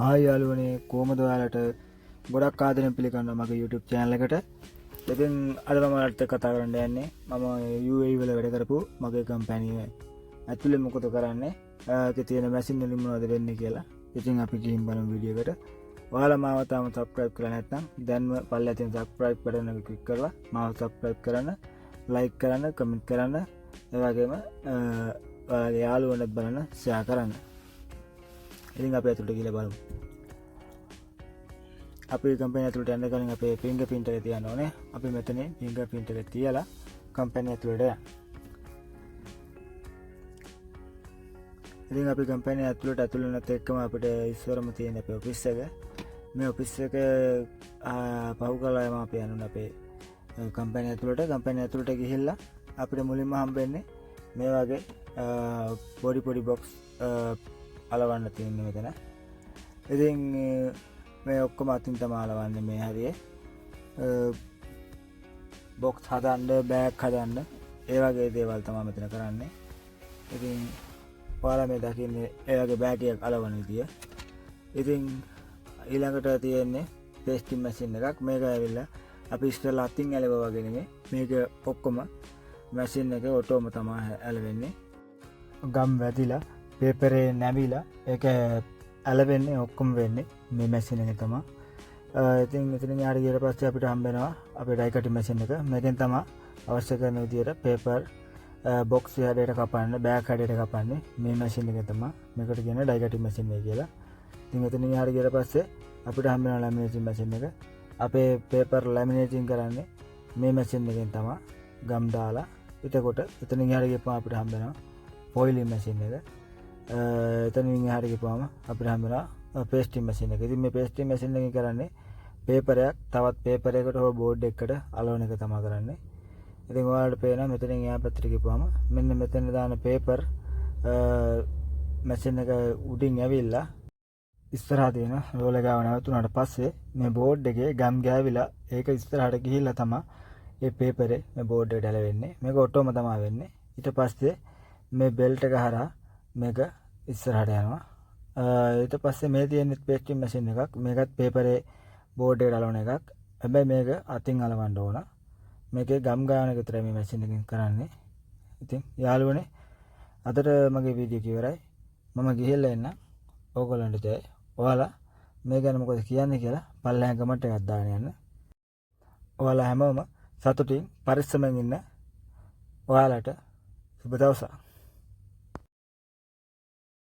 ආයි යාළුවනේ කොහමද ඔයාලට ගොඩක් ආදරෙන් පිළිගන්නවා මගේ YouTube channel එකට. ඉතින් අද මම ඔයාලට කතා කරන්න යන්නේ මම UAE වල වැඩ කරපු මගේ කම්පැනි ඇතුලේ මොකද කරන්නේ ඒකේ තියෙන මැෂින් වලින් මොනවද වෙන්නේ කියලා. ඉතින් අපි ගිහින් බලමු වීඩියෝ එකට. ඔයාලා මාව තාම subscribe කරලා නැත්නම් දැන්ම පල්ලෙහා තියෙන subscribe button එක click කරලා මාව subscribe කරන්න, like කරන්න, comment කරන්න, ඒ වගේම ඔයාලගේ යාළුවන්ට බලන්න share කරන්න. ඉතින් අපි ඇතුළට ගිහලා බලමු. අපි කම්පැනි ඇතුළට යන්න කලින් අපේ fingerprint එක තියන්න ඕනේ. අපි මෙතන fingerprint එක තියලා කම්පැනි ඇතුළට යන්න. ඉතින් අපි කම්පැනි ඇතුළට ඇතුළු වෙනත් එක්කම අපිට ඉස්සරම තියෙන අපේ ඔෆිස් එක. මේ ඔෆිස් එක පහු කළාම අපි යනවා අපේ කම්පැනි ඇතුළට. කම්පැනි ඇතුළට ගිහිල්ලා අපිට මුලින්ම හම්බෙන්නේ මේ වගේ පොඩි බොක්ස් අලවන්න තියෙන්නේ මෙතන. ඉතින් මේ ඔක්කොම අතින් තමයි අලවන්නේ මේ හරියේ. බොක්ස් හදන්න, බෑග් හදන්න, ඒ වගේ දේවල් තමයි මෙතන කරන්නේ. ඉතින් ඔයාලා මේ දකින්නේ ඒ වගේ බෑග් එකක් අලවන විදිය. ඉතින් ඊළඟට තියෙන්නේ පේස්ටිං මැෂින් එකක්. මේක ඇවිල්ලා අපි ඉස්සෙල්ලා අතින් ඇලවුවා වගේ නෙමෙයි. මේක ඔක්කොම මැෂින් එකේ ඔටෝම තමයි ඇලවෙන්නේ. ගම් වැදිලා පේපරේ නැවිලා ඒක ඇලවෙන්නේ ඔක්කොම වෙන්නේ මේ මැෂින් එකේ තමයි. ඉතින් මෙතනින් යාට ගියට පස්සේ අපිට හම්බ වෙනවා අපේ ඩයි කටින් මැෂින් එක. මේකෙන් තමයි අවශ්‍ය කරන විදියට පේපර් බොක්ස් හැඩයට කපන්න, බෑග් හැඩයට කපන්නේ මේ මැෂින් එකේ තමයි. මේකට කියන්නේ ඩයි කටින් මැෂින් එක කියලා. ඉතින් මෙතනින් යාට ගියට පස්සේ අපිට හම්බ වෙනවා ලැමිනේටින් මැෂින් එක. අපේ පේපර් ලැමිනේටින් කරන්නේ මේ මැෂින් එකෙන් තමයි ගම් දාලා. ඊටකොට එතනින් යාට ගියපම අපිට හම්බ වෙනවා ෆොයිලින් මැෂින් එක. එතනින් එහාට ගිහපුවම අපිට හම්බෙනවා පේස්ටිං මැෂින් එක. ඉතින් මේ පේස්ටිං මැෂින් එකෙන් කරන්නේ පේපරයක් තවත් පේපරයකට හෝ බෝඩ් එකකට අලවන එක තමයි කරන්නේ. ඉතින් ඔයාලට පේනවා මෙතනින් එහා පැත්තට ගිහපුවම මෙන්න මෙතන දාන පේපර් මැෂින් එක උඩින් ඇවිල්ලා ඉස්සරහා තියෙන රෝල ගාව නැවතුනාට පස්සේ මේ බෝඩ් එකේ ගම් ගෑවිලා ඒක ඉස්සරහට ගිහිල්ලා තමයි මේ පේපරේ මේ බෝඩ් එකට ඇලවෙන්නේ. මේක ඔටෝම තමයි වෙන්නේ. ඊට පස්සේ මේ බෙල්ට් එක හරහා මේක ඉස්සරහට යනවා. ඊට පස්සේ මේ තියෙන පේස්ටිං මැෂින් එකක්. මේකත් පේපරේ බෝඩ් එකට අලවන එකක්. හැබැයි මේක අතින් අලවන්න ඕන. මේකේ ගම් ගාන එක විතරයි මේ මැෂින් එකෙන් කරන්නේ. ඉතින් යාළුවනේ අදට මගේ වීඩියෝ එක ඉවරයි. මම ගිහිල්ලා එන්න. ඕගොල්ලන්ට ජය. ඔයාලා මේ ගැන මොකද කියන්නේ කියලා පල්ලෙහාන් කමෙන්ට් එකක් දාගෙන යන්න. ඔයාලා හැමෝම සතුටින් පරිස්සමෙන් ඉන්න. ඔයාලට සුබ දවසක්.